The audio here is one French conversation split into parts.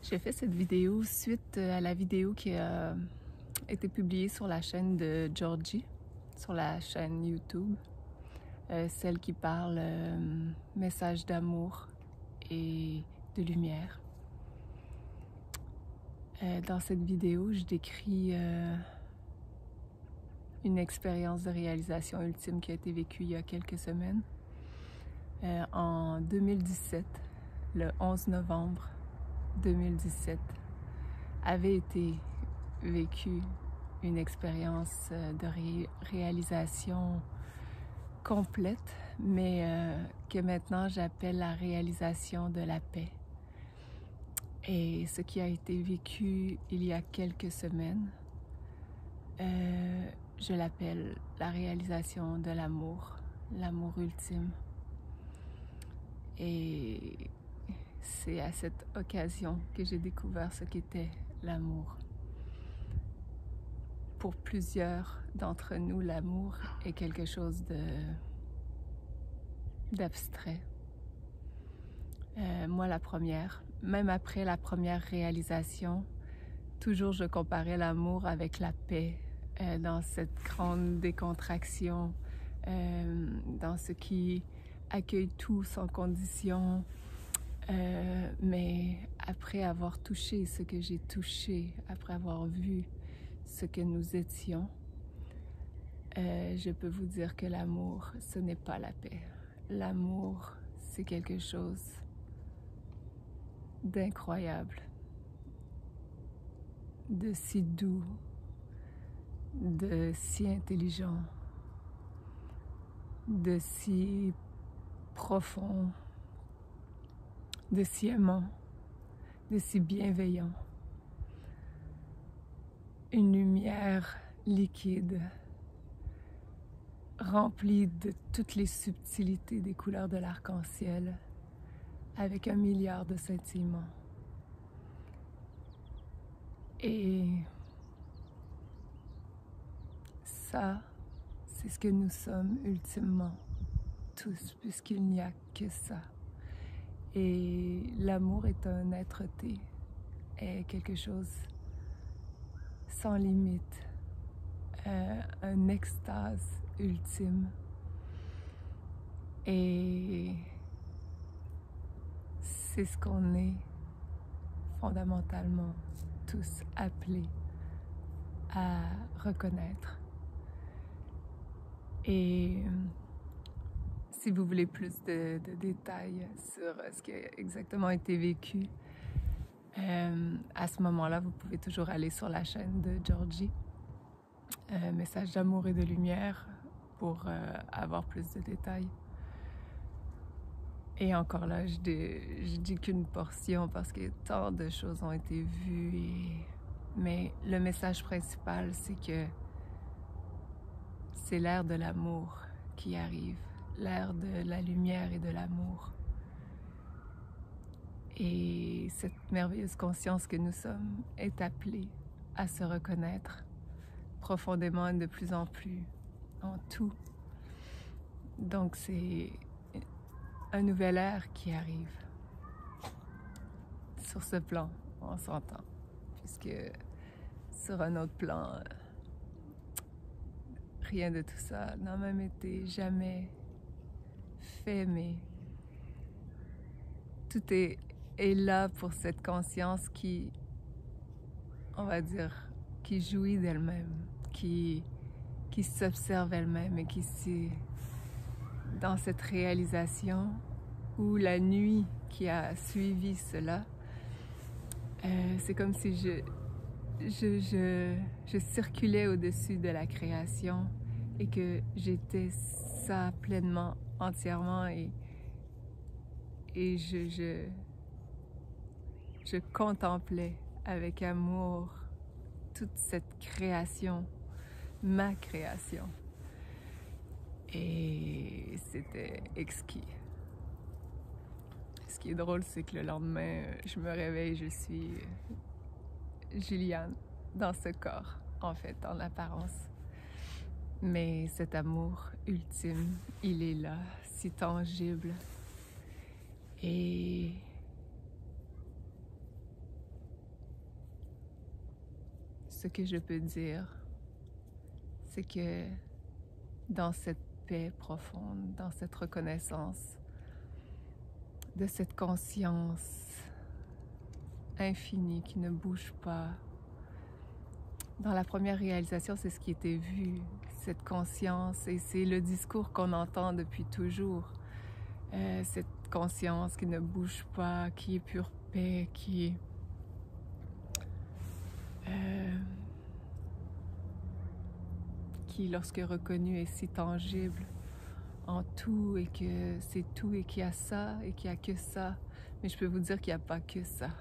J'ai fait cette vidéo suite à la vidéo qui a été publiée sur la chaîne de Georgie, sur la chaîne YouTube, celle qui parle message d'amour et de lumière. Dans cette vidéo, je décris une expérience de réalisation ultime qui a été vécue il y a quelques semaines. En 2017, le 11 novembre 2017, avait été vécue une expérience de réalisation complète, mais que maintenant j'appelle la réalisation de la paix. Et ce qui a été vécu il y a quelques semaines, je l'appelle la réalisation de l'amour, l'amour ultime. Et c'est à cette occasion que j'ai découvert ce qu'était l'amour. Pour plusieurs d'entre nous, l'amour est quelque chose d'abstrait. Moi, la première, même après la première réalisation, toujours je comparais l'amour avec la paix, dans cette grande décontraction, dans ce qui accueille tout sans condition. Mais après avoir touché ce que j'ai touché, après avoir vu ce que nous étions, je peux vous dire que l'amour, ce n'est pas la paix. L'amour, c'est quelque chose d'incroyable, de si doux, de si intelligent, de si profond, de si aimant, de si bienveillant. Une lumière liquide, remplie de toutes les subtilités des couleurs de l'arc-en-ciel, avec 1 milliard de scintillements. Et ça, c'est ce que nous sommes ultimement, tous, puisqu'il n'y a que ça. Et l'amour est un être-té, est quelque chose sans limite, un extase ultime. Et c'est ce qu'on est fondamentalement tous appelés à reconnaître. Et si vous voulez plus de détails sur ce qui a exactement été vécu, à ce moment-là, vous pouvez toujours aller sur la chaîne de Georgie, Message d'amour et de lumière, pour avoir plus de détails. Et encore là, je dis qu'une portion parce que tant de choses ont été vues. Mais le message principal, c'est que c'est l'ère de l'amour qui arrive, l'ère de la lumière et de l'amour. Et cette merveilleuse conscience que nous sommes est appelée à se reconnaître profondément et de plus en plus en tout. Donc c'est un nouvel ère qui arrive sur ce plan, on s'entend, puisque sur un autre plan, rien de tout ça n'a même été jamais fait, mais tout est là pour cette conscience qui, on va dire, qui jouit d'elle-même, qui s'observe elle-même et qui s'est dans cette réalisation où la nuit qui a suivi cela, c'est comme si je circulais au-dessus de la création et que j'étais ça pleinement, entièrement, et je contemplais avec amour toute cette création, ma création. Et c'était exquis. Ce qui est drôle, c'est que le lendemain, je me réveille, je suis Juliane dans ce corps, en fait, en apparence. Mais cet amour ultime, il est là, si tangible. Et ce que je peux dire, c'est que dans cette paix profonde, dans cette reconnaissance, de cette conscience infinie qui ne bouge pas. Dans la première réalisation, c'est ce qui était vu, cette conscience, et c'est le discours qu'on entend depuis toujours. Cette conscience qui ne bouge pas, qui est pure paix, qui lorsque reconnue, est si tangible en tout, et que c'est tout, et qu'il y a ça, et qu'il n'y a que ça. Mais je peux vous dire qu'il n'y a pas que ça.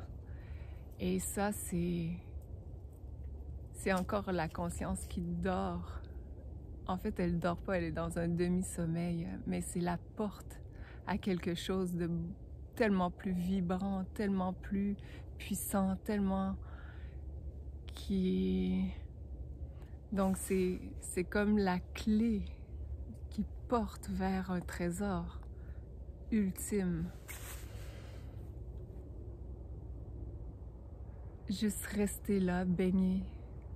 Et ça, c'est encore la conscience qui dort. En fait, elle dort pas, elle est dans un demi-sommeil, mais c'est la porte à quelque chose de tellement plus vibrant, tellement plus puissant, tellement qui... Donc c'est comme la clé qui porte vers un trésor ultime. Juste rester là, baigné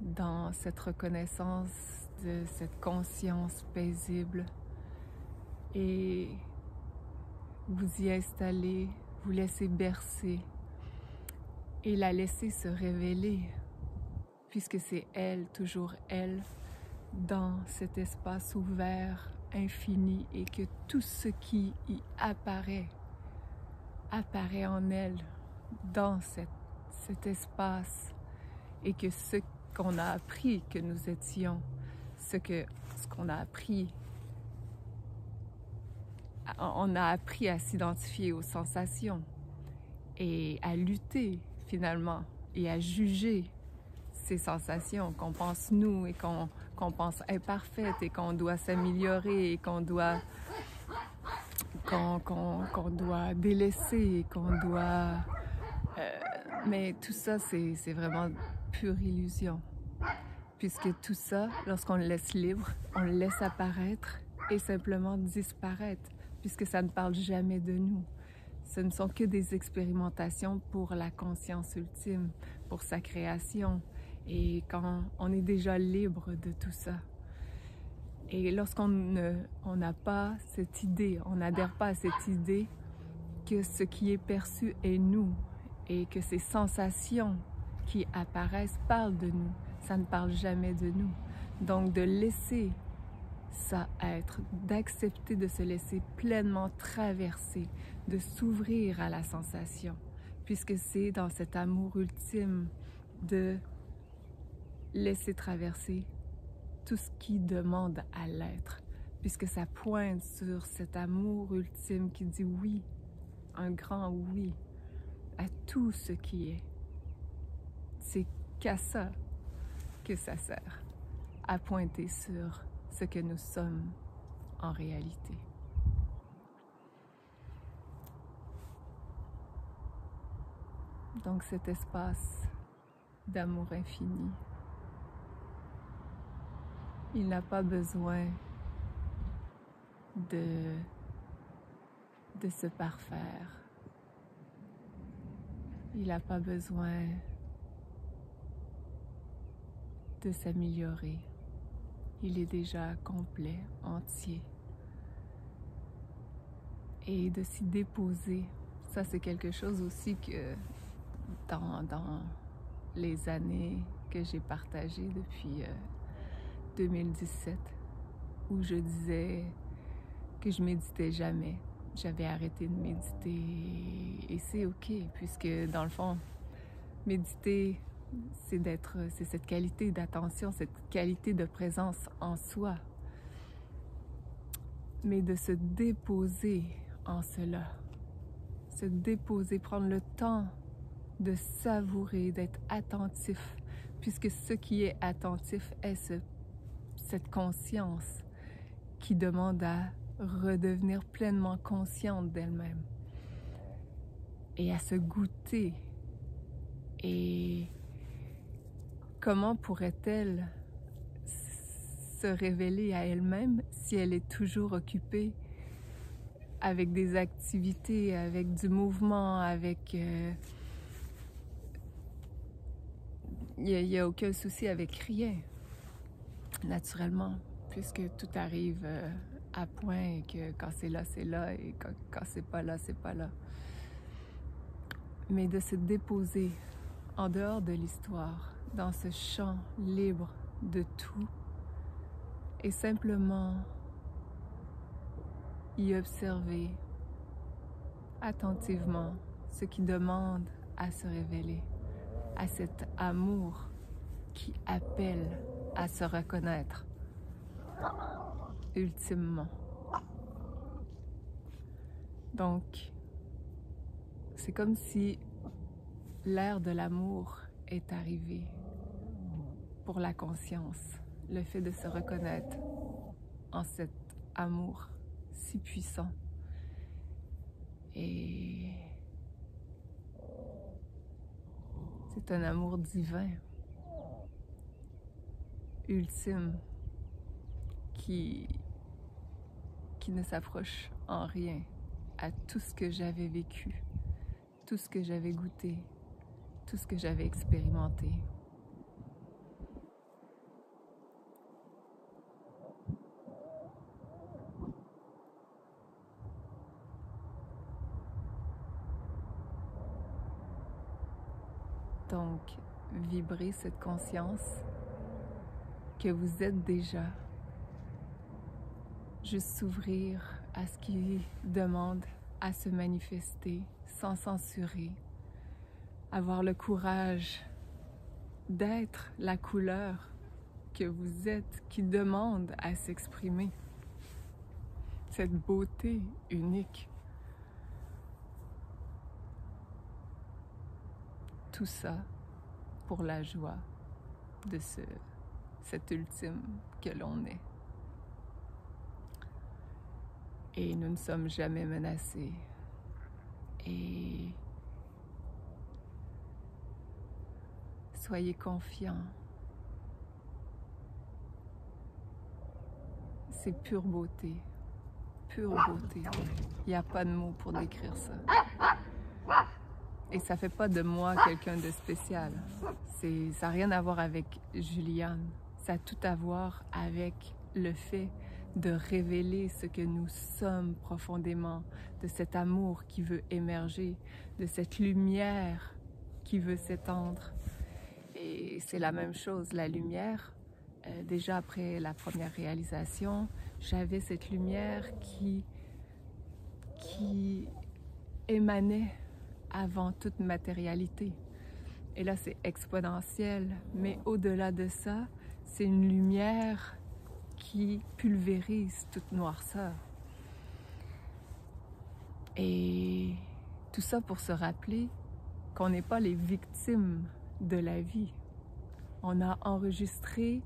dans cette reconnaissance de cette conscience paisible et vous y installer, vous laisser bercer et la laisser se révéler, puisque c'est elle, toujours elle, dans cet espace ouvert, infini, et que tout ce qui y apparaît en elle, dans cet espace, et que ce qu'on a appris que nous étions, ce qu'on a appris, on a appris à s'identifier aux sensations et à lutter finalement et à juger ces sensations qu'on pense nous et qu'on pense imparfaites et qu'on doit s'améliorer et qu'on doit délaisser, qu'on doit... mais tout ça, c'est vraiment pure illusion. Puisque tout ça, lorsqu'on le laisse libre, on le laisse apparaître et simplement disparaître, puisque ça ne parle jamais de nous. Ce ne sont que des expérimentations pour la conscience ultime, pour sa création, et quand on est déjà libre de tout ça. Et lorsqu'on n'a pas cette idée, on n'adhère pas à cette idée que ce qui est perçu est nous, et que ces sensations qui apparaissent parlent de nous, ça ne parle jamais de nous. Donc de laisser ça être, d'accepter de se laisser pleinement traverser, de s'ouvrir à la sensation, puisque c'est dans cet amour ultime de laisser traverser tout ce qui demande à l'être, puisque ça pointe sur cet amour ultime qui dit oui, un grand oui, à tout ce qui est. C'est qu'à ça que ça sert, à pointer sur ce que nous sommes en réalité. Donc cet espace d'amour infini, il n'a pas besoin de se parfaire. Il n'a pas besoin de s'améliorer. Il est déjà complet, entier. Et de s'y déposer, ça c'est quelque chose aussi que dans les années que j'ai partagées depuis 2017, où je disais que je méditais jamais. J'avais arrêté de méditer et c'est ok, puisque dans le fond, méditer, c'est cette qualité d'attention, cette qualité de présence en soi. Mais de se déposer en cela, se déposer, prendre le temps de savourer, d'être attentif, puisque ce qui est attentif est cette conscience qui demande à redevenir pleinement consciente d'elle-même et à se goûter. Et comment pourrait-elle se révéler à elle-même si elle est toujours occupée avec des activités, avec du mouvement, avec il n'y a aucun souci avec rien, naturellement, puisque tout arrive à point et que quand c'est là, et quand c'est pas là, c'est pas là. Mais de se déposer en dehors de l'histoire, dans ce champ libre de tout, et simplement y observer attentivement ce qui demande à se révéler, à cet amour qui appelle à se reconnaître ultimement. Donc, c'est comme si l'ère de l'amour est arrivée pour la conscience, le fait de se reconnaître en cet amour si puissant. Et c'est un amour divin, ultime, qui ne s'approche en rien à tout ce que j'avais vécu, tout ce que j'avais goûté, tout ce que j'avais expérimenté. Donc, vibrez cette conscience que vous êtes déjà. Juste s'ouvrir à ce qui demande à se manifester sans censurer. Avoir le courage d'être la couleur que vous êtes qui demande à s'exprimer. Cette beauté unique. Tout ça pour la joie de cet ultime que l'on est. Et nous ne sommes jamais menacés. Et soyez confiants. C'est pure beauté. Pure beauté. Il n'y a pas de mots pour décrire ça. Et ça fait pas de moi quelqu'un de spécial. Ça n'a rien à voir avec Juliane. Ça a tout à voir avec le fait de révéler ce que nous sommes profondément, de cet amour qui veut émerger, de cette lumière qui veut s'étendre. Et c'est la même chose, la lumière. Déjà après la première réalisation, j'avais cette lumière qui émanait avant toute matérialité. Et là, c'est exponentiel, mais au-delà de ça, c'est une lumière qui pulvérise toute noirceur. Et tout ça pour se rappeler qu'on n'est pas les victimes de la vie. On a enregistré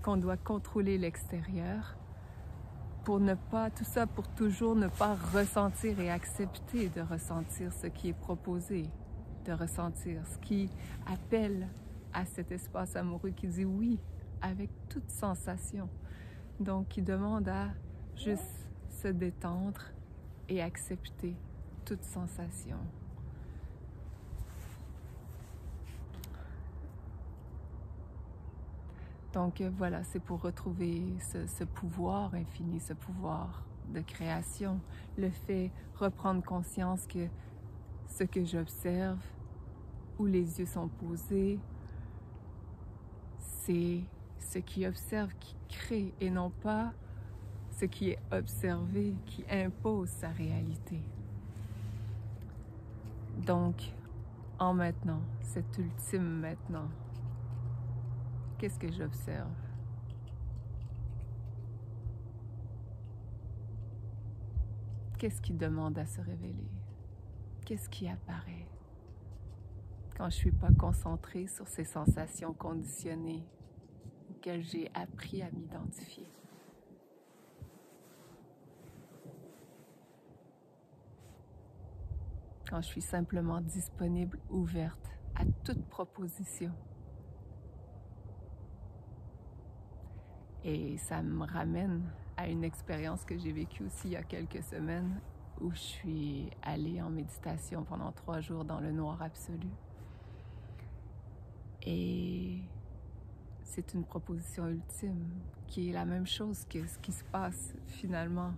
qu'on doit contrôler l'extérieur pour ne pas, tout ça pour toujours ne pas ressentir et accepter de ressentir ce qui est proposé, de ressentir ce qui appelle à cet espace amoureux qui dit oui avec toute sensation. Donc, qui demande à juste se détendre et accepter toute sensation. Donc voilà, c'est pour retrouver ce pouvoir infini, ce pouvoir de création. Le fait reprendre conscience que ce que j'observe, où les yeux sont posés, c'est ce qui observe qui crée et non pas ce qui est observé qui impose sa réalité. Donc, en maintenant, cet ultime maintenant, qu'est-ce que j'observe? Qu'est-ce qui demande à se révéler? Qu'est-ce qui apparaît? Quand je ne suis pas concentrée sur ces sensations conditionnées auxquelles j'ai appris à m'identifier. Quand je suis simplement disponible, ouverte à toute proposition. Et ça me ramène à une expérience que j'ai vécue aussi il y a quelques semaines où je suis allée en méditation pendant 3 jours dans le noir absolu. Et c'est une proposition ultime qui est la même chose que ce qui se passe finalement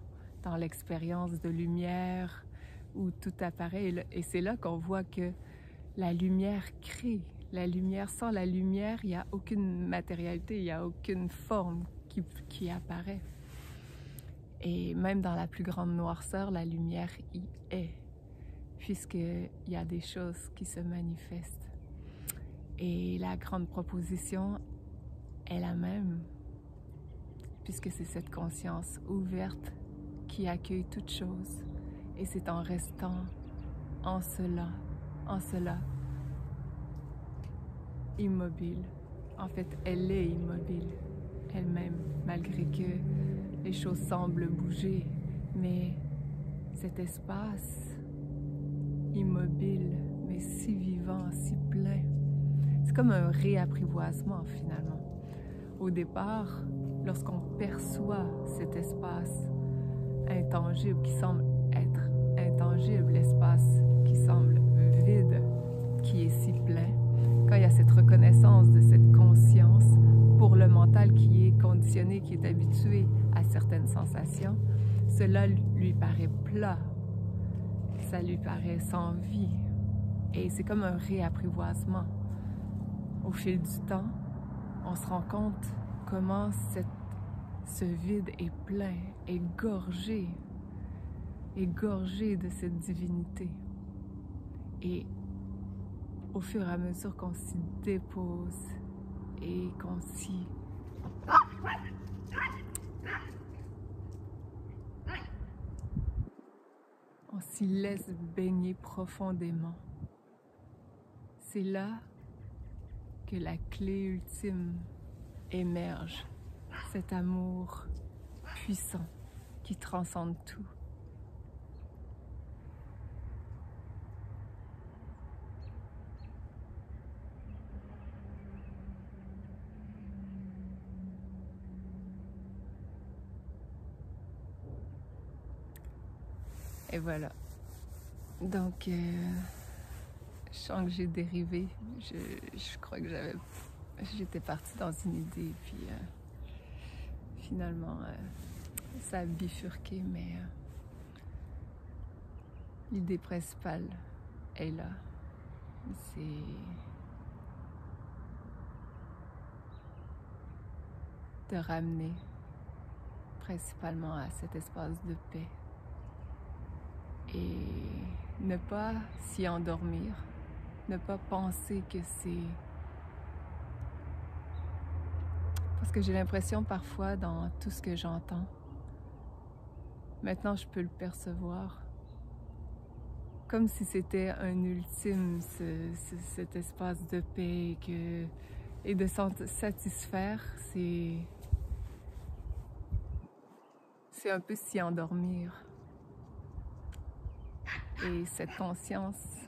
dans l'expérience de lumière où tout apparaît. Et c'est là qu'on voit que la lumière crée. La lumière, sans la lumière, il n'y a aucune matérialité, il n'y a aucune forme qui apparaît. Et même dans la plus grande noirceur, la lumière y est, puisqu'il y a des choses qui se manifestent. Et la grande proposition est la même, puisque c'est cette conscience ouverte qui accueille toute chose. Et c'est en restant en cela, immobile. En fait, elle est immobile, elle-même, malgré que les choses semblent bouger. Mais cet espace immobile, mais si vivant, si plein, c'est comme un réapprivoisement finalement. Au départ, lorsqu'on perçoit cet espace intangible qui semble être intangible, l'espace qui semble vide, qui est si plein, quand il y a cette reconnaissance de cette conscience, pour le mental qui est conditionné, qui est habitué à certaines sensations, cela lui paraît plat, ça lui paraît sans vie. Et c'est comme un réapprivoisement. Au fil du temps, on se rend compte comment ce vide est plein, est gorgé de cette divinité. Et au fur et à mesure qu'on s'y dépose et qu'on s'y laisse baigner profondément, c'est là que la clé ultime émerge, cet amour puissant qui transcende tout. Et voilà. Donc, je sens que j'ai dérivé. Je crois que j'étais partie dans une idée, puis finalement, ça a bifurqué, mais l'idée principale est là. C'est de ramener principalement à cet espace de paix. Et ne pas s'y endormir, ne pas penser que c'est... Parce que j'ai l'impression parfois dans tout ce que j'entends, maintenant je peux le percevoir, comme si c'était un ultime, cet espace de paix et de satisfaire, c'est un peu s'y endormir. Et cette conscience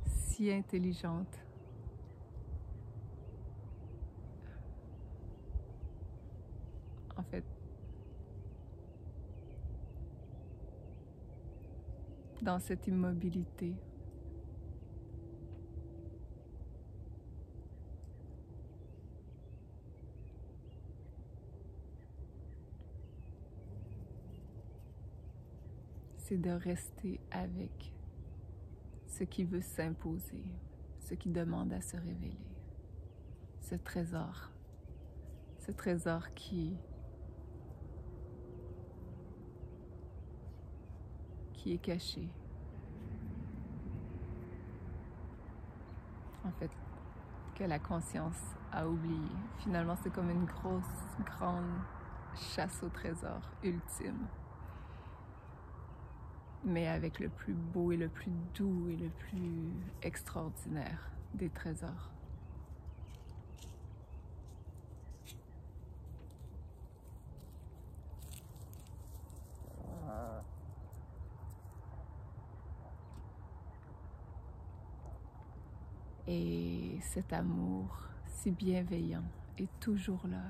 si intelligente en fait dans cette immobilité c'est de rester avec ce qui veut s'imposer, ce qui demande à se révéler. Ce trésor qui est caché. En fait, que la conscience a oublié. Finalement, c'est comme une grande chasse au trésor ultime. Mais avec le plus beau et le plus doux et le plus extraordinaire des trésors. Et cet amour si bienveillant est toujours là,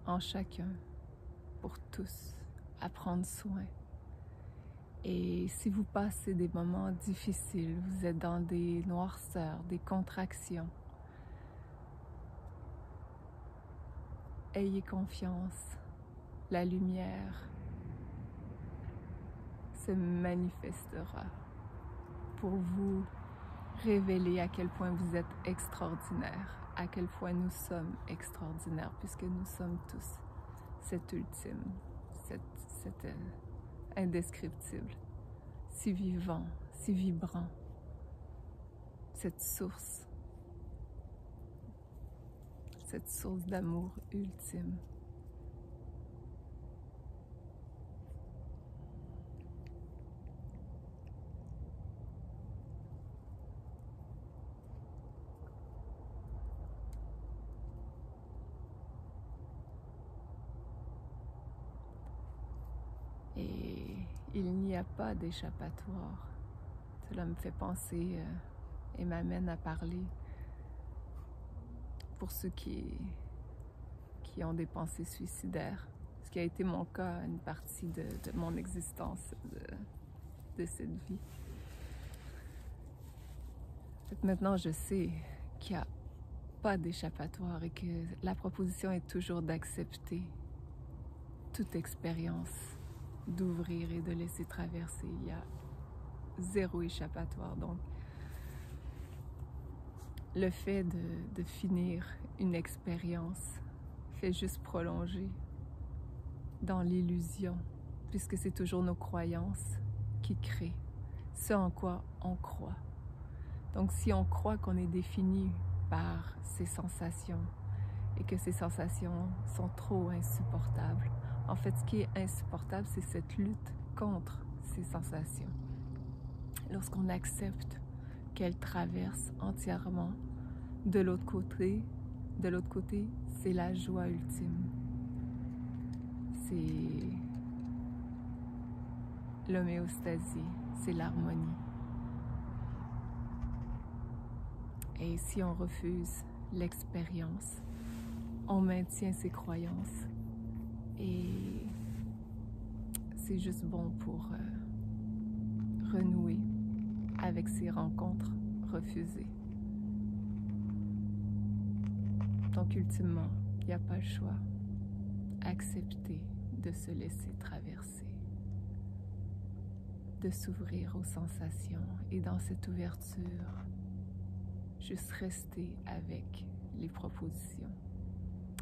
en chacun, pour tous, à prendre soin. Et si vous passez des moments difficiles, vous êtes dans des noirceurs, des contractions, ayez confiance, la lumière se manifestera pour vous révéler à quel point vous êtes extraordinaire, à quel point nous sommes extraordinaires, puisque nous sommes tous cet ultime, cet indescriptible, si vivant, si vibrant, cette source d'amour ultime. Et il n'y a pas d'échappatoire. Cela me fait penser et m'amène à parler pour ceux qui ont des pensées suicidaires, ce qui a été mon cas, une partie de mon existence, de cette vie. Maintenant, je sais qu'il n'y a pas d'échappatoire et que la proposition est toujours d'accepter toute expérience, d'ouvrir et de laisser traverser. Il y a zéro échappatoire. Donc, le fait de finir une expérience fait juste prolonger dans l'illusion, puisque c'est toujours nos croyances qui créent ce en quoi on croit. Donc, si on croit qu'on est défini par ces sensations et que ces sensations sont trop insupportables, en fait, ce qui est insupportable, c'est cette lutte contre ces sensations. Lorsqu'on accepte qu'elles traversent entièrement, de l'autre côté, c'est la joie ultime. C'est l'homéostasie, c'est l'harmonie. Et si on refuse l'expérience, on maintient ses croyances. Et c'est juste bon pour renouer avec ces rencontres refusées. Donc ultimement, il n'y a pas le choix. Accepter de se laisser traverser, de s'ouvrir aux sensations et dans cette ouverture, juste rester avec les propositions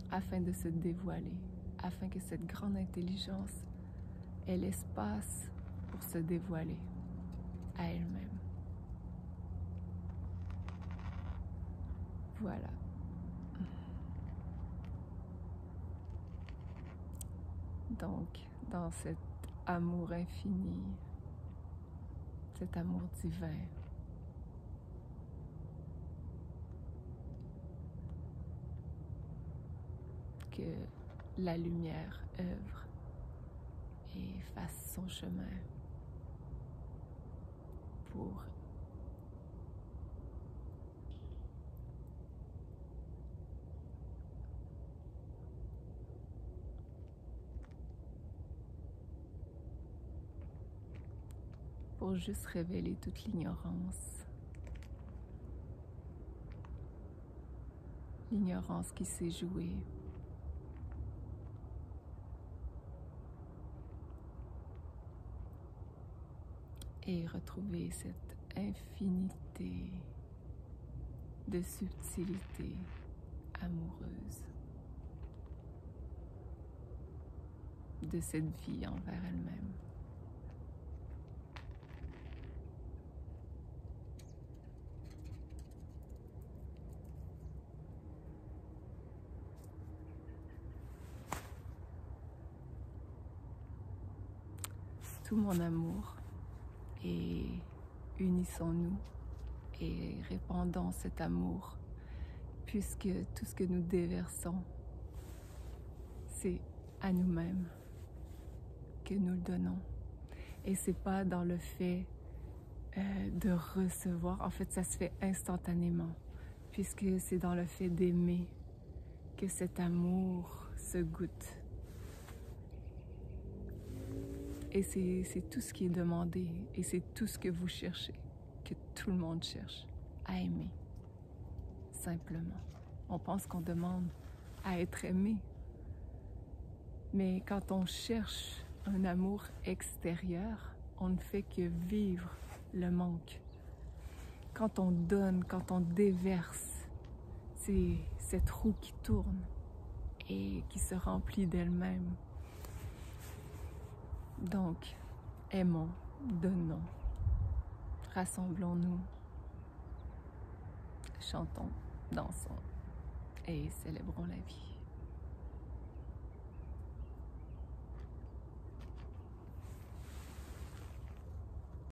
afin de se dévoiler, afin que cette grande intelligence ait l'espace pour se dévoiler à elle-même. Voilà. Donc, dans cet amour infini, cet amour divin, que la lumière œuvre et fasse son chemin pour juste révéler toute l'ignorance qui s'est jouée et retrouver cette infinité de subtilité amoureuse de cette vie envers elle-même. Tout mon amour, et unissons-nous et répandons cet amour, puisque tout ce que nous déversons, c'est à nous-mêmes que nous le donnons. Et c'est pas dans le fait de recevoir, en fait ça se fait instantanément, puisque c'est dans le fait d'aimer que cet amour se goûte. Et c'est tout ce qui est demandé, et c'est tout ce que vous cherchez, que tout le monde cherche, à aimer, simplement. On pense qu'on demande à être aimé, mais quand on cherche un amour extérieur, on ne fait que vivre le manque. Quand on donne, quand on déverse, c'est cette roue qui tourne et qui se remplit d'elle-même. Donc, aimons, donnons, rassemblons-nous, chantons, dansons et célébrons la vie.